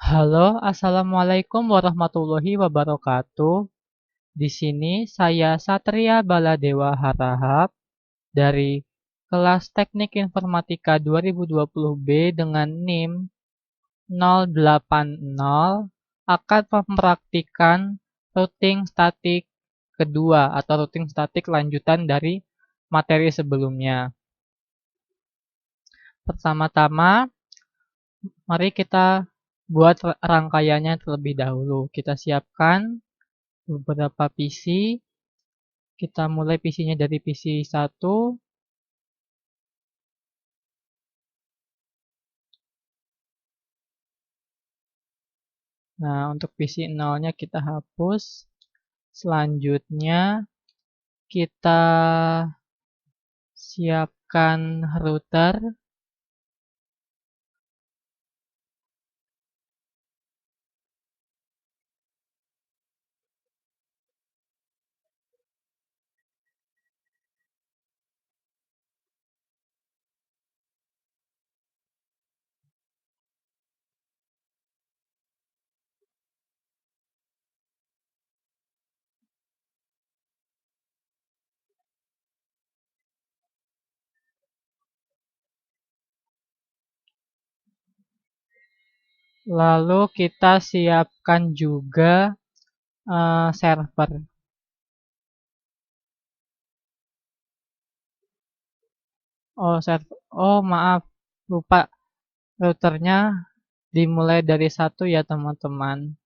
Halo, assalamualaikum warahmatullahi wabarakatuh. Di sini saya Satria Baladewa Harahap dari kelas Teknik Informatika 2020B dengan NIM 080 akan mempraktikkan routing statik kedua atau routing statik lanjutan dari materi sebelumnya. Pertama-tama, mari kita buat rangkaiannya terlebih dahulu. Kita siapkan beberapa PC. Kita mulai PC-nya dari PC 1. Nah, untuk PC 0-nya kita hapus. Selanjutnya kita siapkan router. Lalu kita siapkan juga server. Oh, maaf, lupa, routernya dimulai dari 1 ya teman-teman.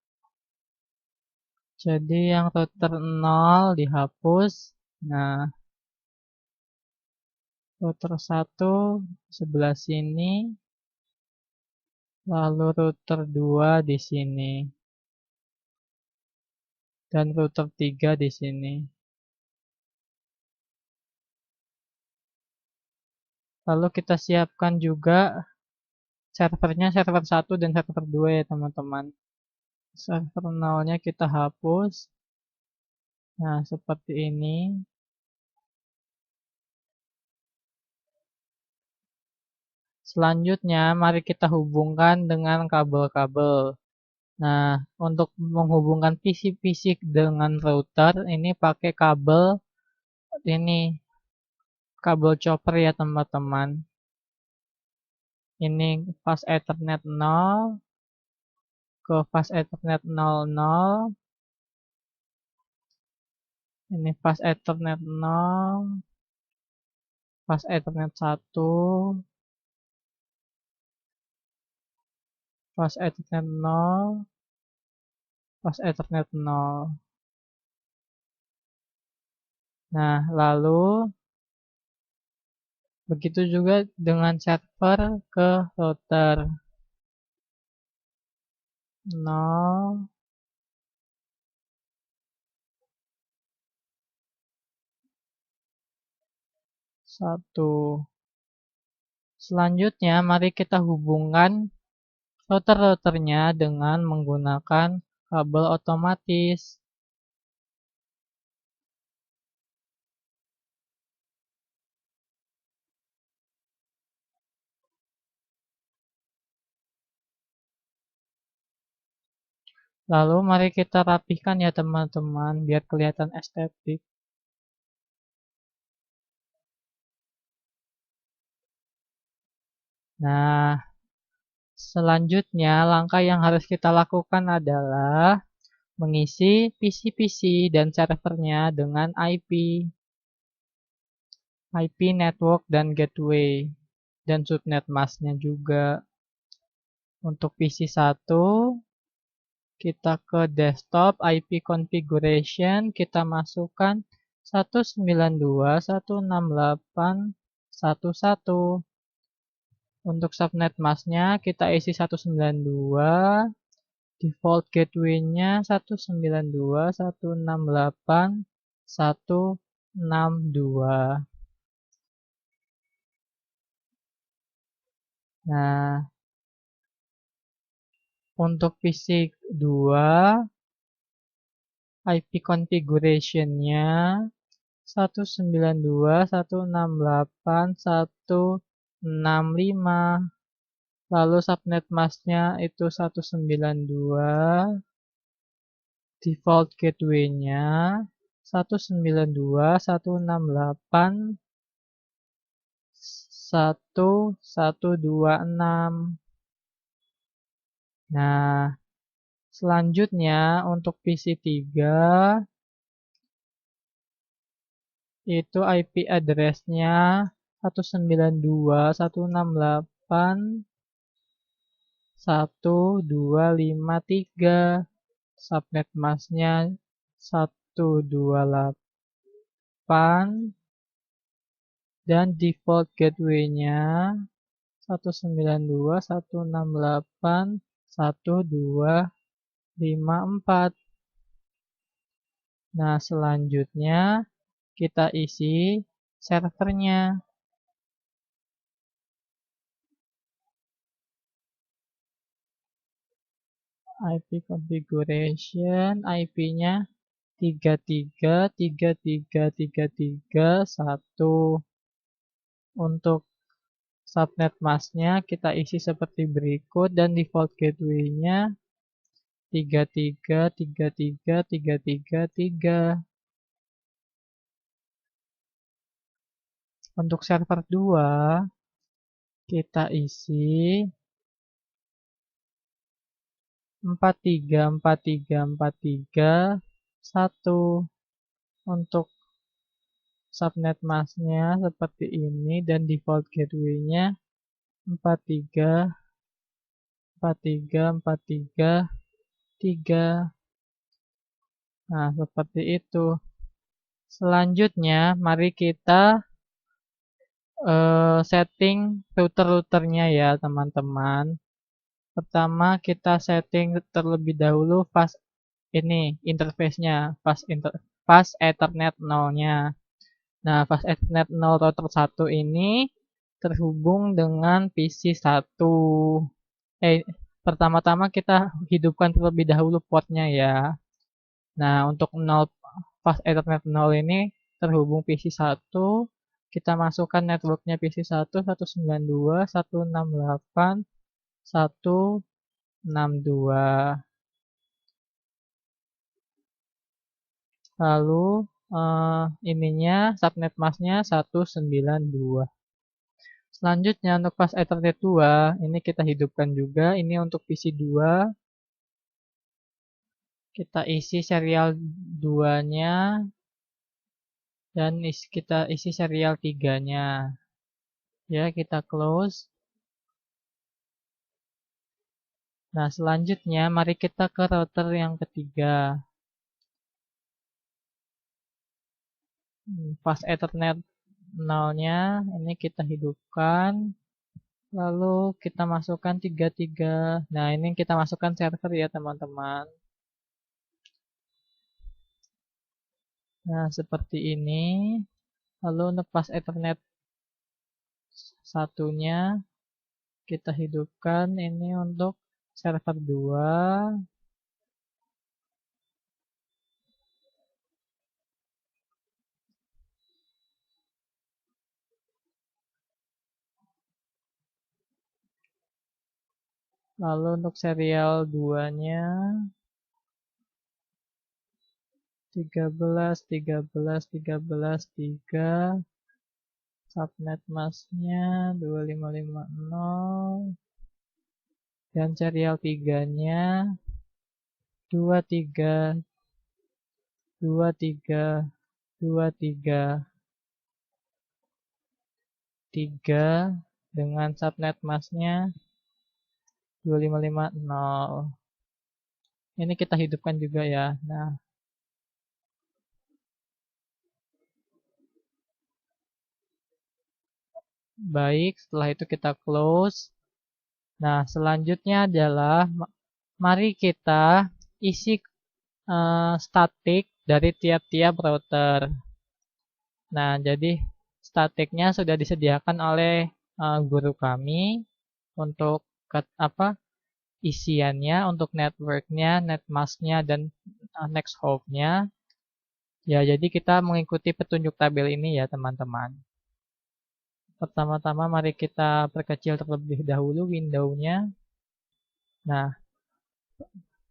Jadi yang router 0 dihapus. Nah, router 1 sebelah sini. Lalu router 2 di sini. Dan router 3 di sini. Lalu kita siapkan juga servernya, server 1 dan server 2 ya teman-teman. Server 0-nya kita hapus. Nah, seperti ini. Selanjutnya, mari kita hubungkan dengan kabel-kabel. Nah, untuk menghubungkan PC fisik dengan router, ini pakai kabel ini, kabel chopper ya teman-teman. Ini fast Ethernet 0 ke fast Ethernet 00. Ini fast Ethernet 0, fast Ethernet 1, fast Ethernet 0, fast Ethernet 0. Nah, lalu begitu juga dengan server ke router 0, 1. Selanjutnya, mari kita hubungkan router-routernya dengan menggunakan kabel otomatis. Lalu mari kita rapihkan ya teman-teman biar kelihatan estetik. Nah, selanjutnya langkah yang harus kita lakukan adalah mengisi PC-PC dan servernya dengan IP network dan gateway, dan subnet masknya juga. Untuk PC 1, kita ke desktop IP configuration, kita masukkan 192.168.1.1. Untuk subnet masknya kita isi 192, default gateway-nya 192.168.1.62. Nah, untuk PC 2, IP configuration-nya 192.168.1.65. Lalu subnet masknya itu 192, default gateway-nya 192.168.1.126. Nah, selanjutnya untuk PC3 itu IP address-nya 192.168.1.253. Subnet masknya 128 dan default gateway-nya 192.168.1.254. Nah, selanjutnya kita isi servernya. IP configuration, IP-nya 33.33.33.1. Untuk subnet masknya kita isi seperti berikut dan default gateway-nya 33.33.33.3. Untuk server 2 kita isi 43.43.43.1. Untuk subnet masknya seperti ini dan default gateway-nya 43.43.43.3. Nah, seperti itu. Selanjutnya, mari kita setting router-routernya ya, teman-teman. Pertama, kita setting terlebih dahulu fast interface-nya, fast Ethernet 0-nya. Nah, fast Ethernet 0 router 1 ini terhubung dengan PC 1. Pertama-tama kita hidupkan terlebih dahulu portnya ya. Nah, untuk 0 fast Ethernet 0 ini terhubung PC 1. Kita masukkan networknya PC 1 192.168.1.62. Lalu ininya subnet masknya 192. Selanjutnya untuk fast Ethernet 2 ini kita hidupkan juga. Ini untuk PC 2. Kita isi serial 2-nya dan kita isi serial 3-nya. Ya, kita close. Nah, selanjutnya mari kita ke router yang ketiga. Fast Ethernet 0-nya ini kita hidupkan. Lalu kita masukkan 33. Nah, ini kita masukkan server ya, teman-teman. Nah, seperti ini. Lalu untuk fast Ethernet satunya kita hidupkan ini untuk server 2. Lalu untuk serial 2-nya 13.13.13.3. Subnet masknya 2550. Dan serial 3-nya 23 23 23 3 dengan subnet masknya 2550. Ini kita hidupkan juga ya. Nah, baik, setelah itu kita close. Nah, selanjutnya adalah mari kita isi statik dari tiap-tiap router. Nah, jadi statiknya sudah disediakan oleh guru kami untuk isiannya, untuk networknya, netmasknya, dan next hop-nya. Ya, jadi kita mengikuti petunjuk tabel ini ya, teman-teman. Pertama-tama mari kita perkecil terlebih dahulu window-nya. Nah,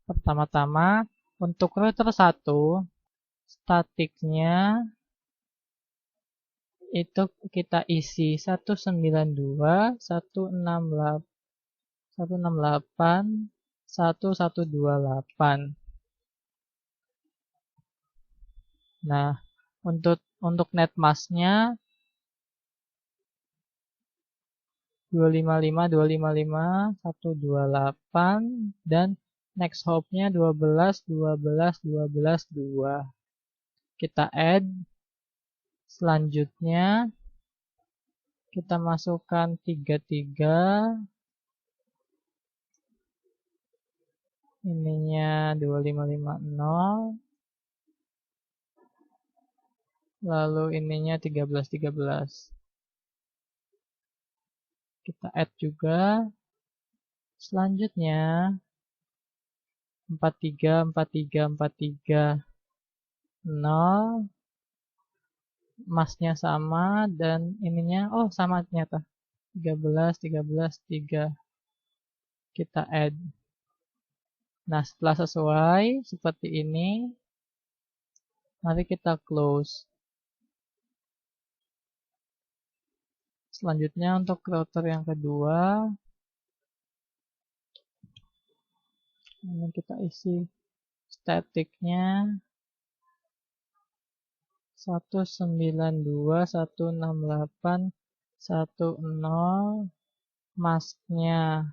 pertama-tama untuk router 1 statiknya itu kita isi 192.168.1.128.1.128. Nah, untuk net masknya 255.255.128 dan next hopnya 12.12.12.12.2. Kita add. Selanjutnya kita masukkan 33, ininya 2550, lalu ininya 1313. Kita add juga. Selanjutnya 434343 0, masknya sama dan ininya sama ternyata 13 kita add. Nah, setelah sesuai seperti ini, mari kita close. Selanjutnya untuk router yang kedua, ini kita isi statiknya 192.168.1.0, masknya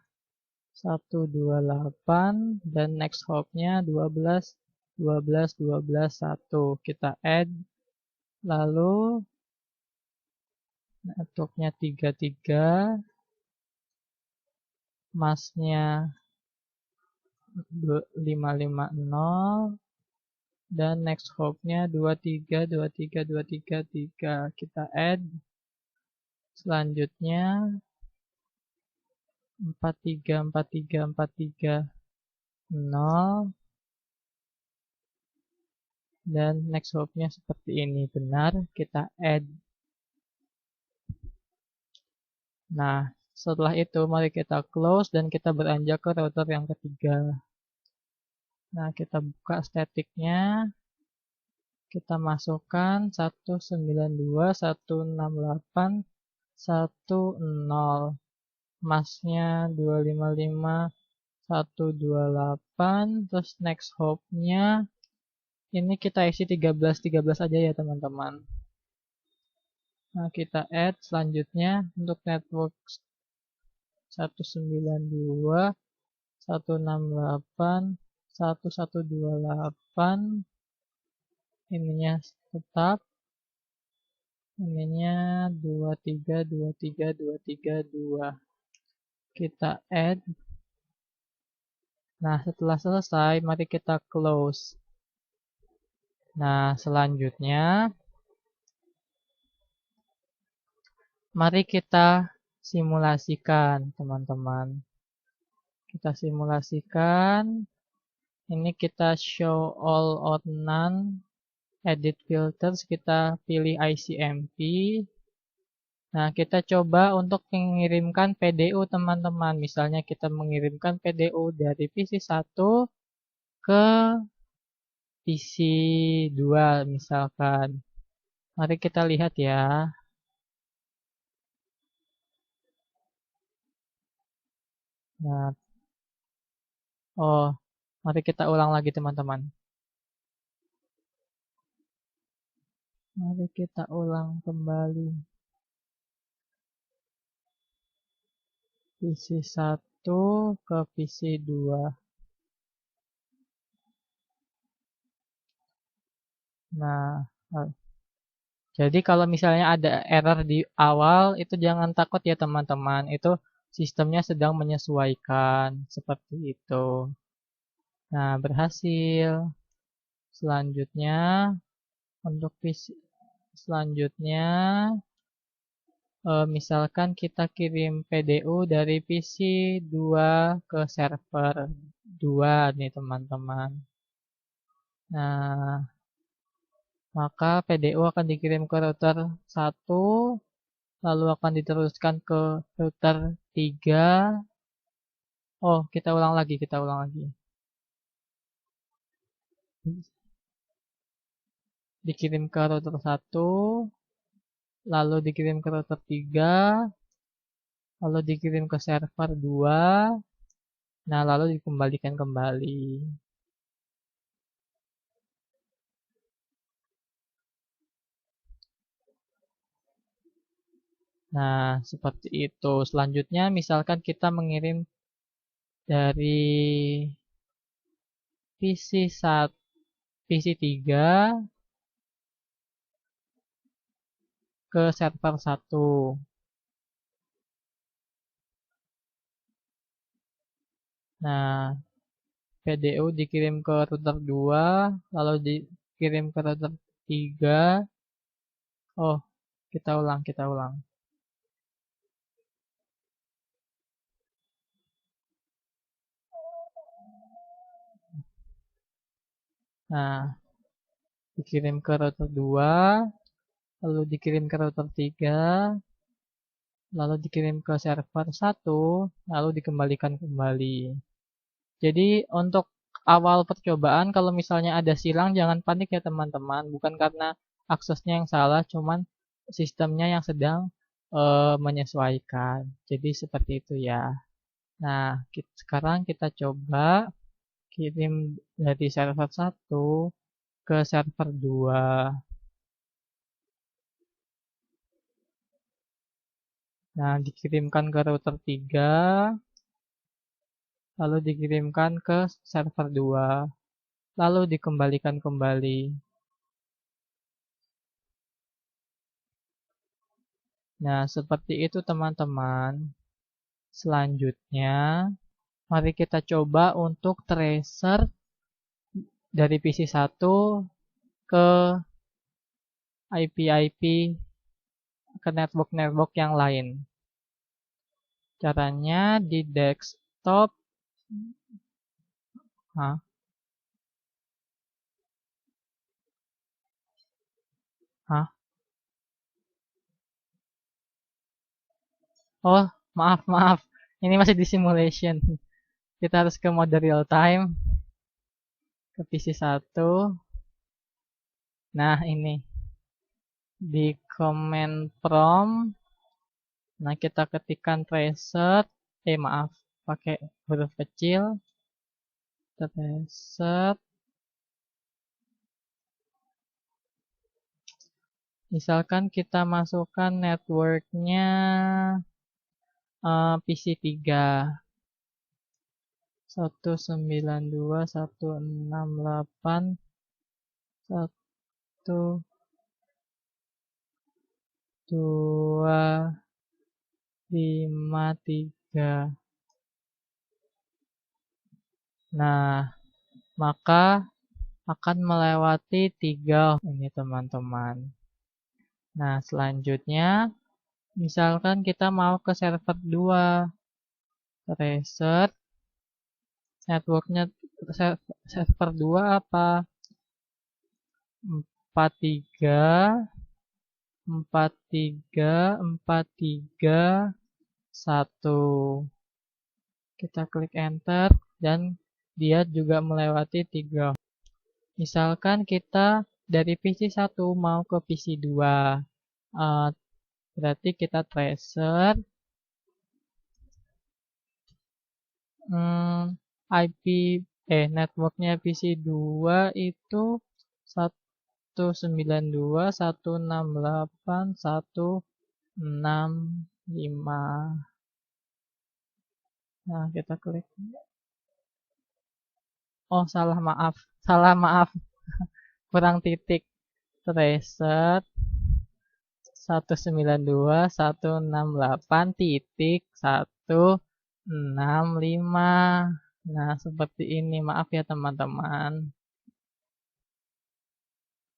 128 dan next hopnya 12.12.12.1. Kita add, lalu networknya 33, masknya 550 dan next hopnya 23.23.23.3. Kita add. Selanjutnya 434343 0 dan next hopnya seperti ini. Benar, kita add. Nah, setelah itu mari kita close dan kita beranjak ke router yang ketiga. Nah, kita buka statiknya. Kita masukkan 192.168.1.0, masknya 255.128, terus next hopnya ini kita isi 13 aja ya teman-teman. Nah, kita add. Selanjutnya untuk network 192.168.1.128, ininya tetap, ininya 23.23.23.2. Kita add. Nah, setelah selesai mari kita close. Nah, selanjutnya mari kita simulasikan teman-teman. Kita simulasikan. Ini kita show all or none, edit filters, kita pilih ICMP. Nah, kita coba untuk mengirimkan PDU teman-teman. Misalnya kita mengirimkan PDU dari PC 1 ke PC 2 misalkan. Mari kita lihat ya. Nah, mari kita ulang lagi teman-teman. Mari kita ulang kembali. PC 1 ke PC 2. Nah, jadi kalau misalnya ada error di awal, itu jangan takut ya teman-teman. Itu sistemnya sedang menyesuaikan. Seperti itu. Nah, berhasil. Selanjutnya, untuk PC selanjutnya, misalkan kita kirim PDU dari PC 2 ke server 2 nih teman-teman. Nah, maka PDU akan dikirim ke router 1, lalu akan diteruskan ke router 3. Oh, kita ulang lagi. Dikirim ke router 1, lalu dikirim ke router 3, lalu dikirim ke server 2, nah lalu dikembalikan kembali. Nah, seperti itu. Selanjutnya, misalkan kita mengirim dari PC 3 ke server 1. Nah, PDU dikirim ke router 2, lalu dikirim ke router 3. Oh, kita ulang. Nah, dikirim ke router 2, lalu dikirim ke router 3, lalu dikirim ke server 1, lalu dikembalikan kembali. Jadi untuk awal percobaan kalau misalnya ada silang jangan panik ya teman-teman. Bukan karena aksesnya yang salah, cuman sistemnya yang sedang menyesuaikan. Jadi seperti itu ya. Nah, sekarang kita coba kirim dari server 1 ke server 2. Nah, dikirimkan ke router 3, lalu dikirimkan ke server 2, lalu dikembalikan kembali. Nah, seperti itu teman-teman. Selanjutnya, mari kita coba untuk tracer dari PC 1 ke IP-IP ke network-network yang lain. Caranya di desktop. Hah? Hah? Oh, maaf. Ini masih di simulation. Kita harus ke mode real time, ke PC 1. Nah, ini di command prompt. Nah, kita ketikkan tracer. Maaf, pakai huruf kecil. Tracer. Misalkan kita masukkan networknya PC 3. 192.168.253. Nah, maka akan melewati 3 ini teman-teman. Nah, selanjutnya misalkan kita mau ke server 2. Tracer networknya server 2 apa? 43.43.43.1. Kita klik enter dan dia juga melewati 3. Misalkan kita dari PC 1 mau ke PC 2. Berarti kita tracer IP networknya PC 2 itu 192.168.165. Nah, kita klik. Oh, salah maaf. Kurang titik. Tracer 192.168.165. Nah, seperti ini. Maaf ya teman-teman.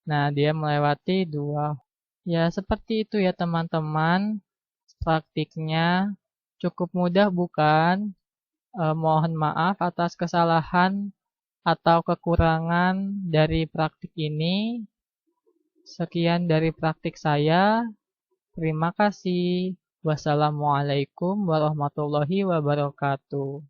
Nah, dia melewati 2. Ya, seperti itu ya teman-teman. Praktiknya cukup mudah bukan? Mohon maaf atas kesalahan atau kekurangan dari praktik ini. Sekian dari praktik saya. Terima kasih. Wassalamualaikum warahmatullahi wabarakatuh.